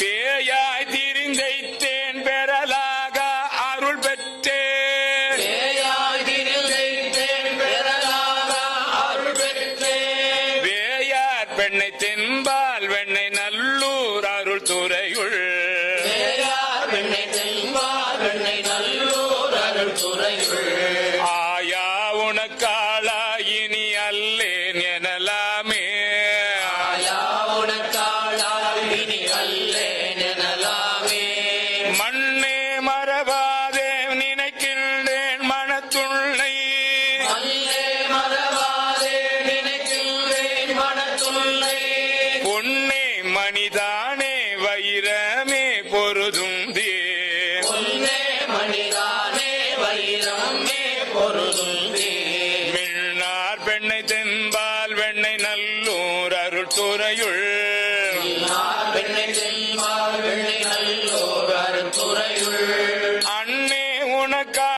பேயாய் திரிந்தைத்தேன் பெறலாக அருள் பெற்றேன் வேயார் பெண்ணை தென்பால் வெண்ணை நல்லூர் அருள் துறையுள் ஆயா உனக்காளா இனி அல்லேன் எனலாமே மண்ணே மறவாதே நினைக்கின்றேன் மனத்துள்ளை பொன்னே மணிதானே வைரமே பொருதும் மிழ்நார் பெண்ணை தென்பால் வெண்ணை நல்லூர் அருள் துறையுள்